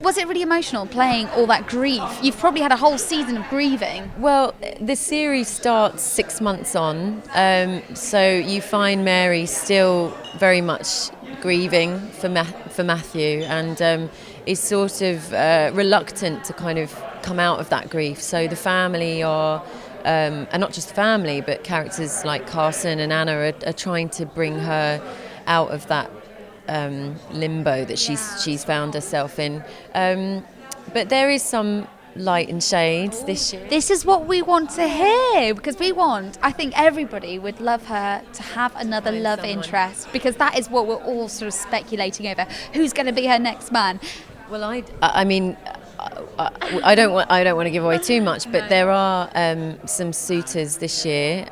Was it really emotional playing all that grief? You've probably had a whole season of grieving. Well, the series starts 6 months on, so you find Mary still very much grieving for Matthew, and is sort of reluctant to kind of come out of that grief. So the family are, and not just the family, but characters like Carson and Anna are trying to bring her out of that limbo that she's found herself in. But there is some light and shades this year. This is what we want to hear, because I think everybody would love her to have another love interest, because that is what we're all sort of speculating over. Who's going to be her next man? Well, I mean, I don't want to give away too much, but there are some suitors this year,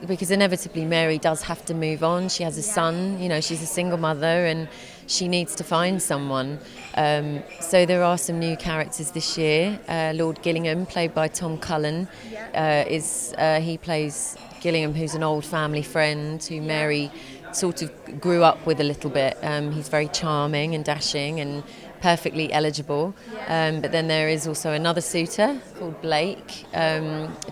because inevitably Mary does have to move on. She has a son, she's a single mother, and she needs to find someone. So there are some new characters this year. Lord Gillingham, played by Tom Cullen, he plays Gillingham, who's an old family friend who Mary sort of grew up with a little bit. He's very charming and dashing and perfectly eligible. But then there is also another suitor called Blake,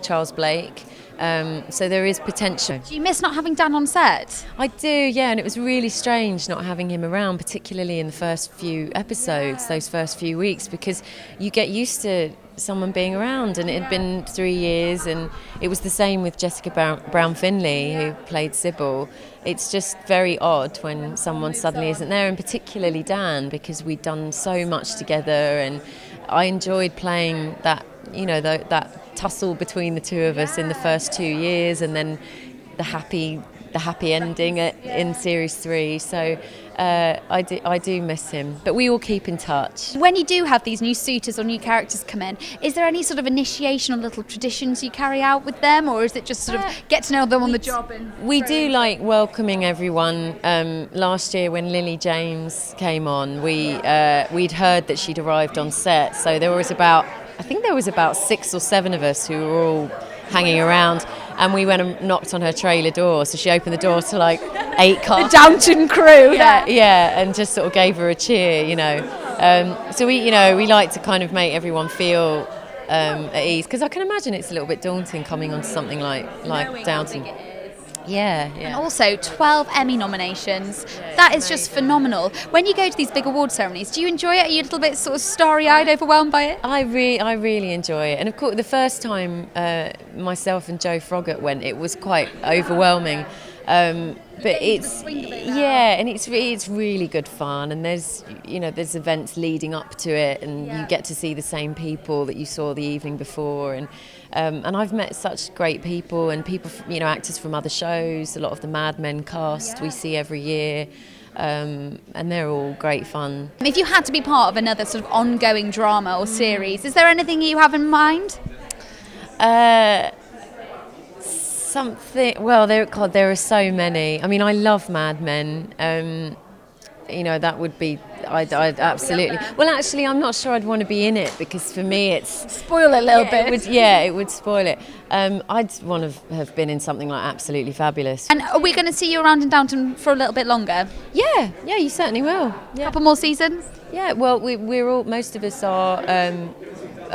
Charles Blake. So there is potential. Do you miss not having Dan on set? I do, yeah, and it was really strange not having him around, particularly in the first few episodes, those first few weeks, because you get used to someone being around, and it had been 3 years, and it was the same with Jessica Brown Finley, who played Sybil. It's just very odd when someone suddenly isn't there, and particularly Dan, because we'd done so much together, and I enjoyed playing that, that tussle between the two of us in the first 2 years, and then the happy ending in series 3. So I do miss him, but we all keep in touch. When you do have these new suitors or new characters come in, is there any sort of initiation or little traditions you carry out with them, or is it just sort of get to know them on the job? We do like welcoming everyone. Last year when Lily James came on, we'd heard that she'd arrived on set, so there was about 6 or 7 of us who were all hanging around, and we went and knocked on her trailer door, so she opened the door to like 8 cars. The Downton crew. Yeah, and just sort of gave her a cheer, So we like to kind of make everyone feel at ease, because I can imagine it's a little bit daunting coming onto something like Downton. Yeah. And also 12 Emmy nominations. That is just phenomenal. When you go to these big award ceremonies, do you enjoy it? Are you a little bit sort of starry-eyed, overwhelmed by it? I really enjoy it. And of course, the first time myself and Joe Froggatt went, it was quite overwhelming. But it's really good fun, and there's events leading up to it, and you get to see the same people that you saw the evening before, and I've met such great people, and people, actors from other shows. A lot of the Mad Men cast we see every year, and they're all great fun. If you had to be part of another sort of ongoing drama or series, is there anything you have in mind? Well, there are so many. I mean, I love Mad Men. That would be, I'd absolutely. Well, actually, I'm not sure I'd want to be in it, because for me it's... Spoil it a little bit. It would spoil it. I'd want to have been in something like Absolutely Fabulous. And are we going to see you around in Downton for a little bit longer? Yeah, you certainly will. Yeah. Couple more seasons? Yeah, well, most of us are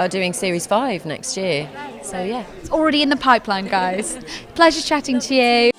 doing series 5 next year. So yeah. It's already in the pipeline, guys. Pleasure chatting to you.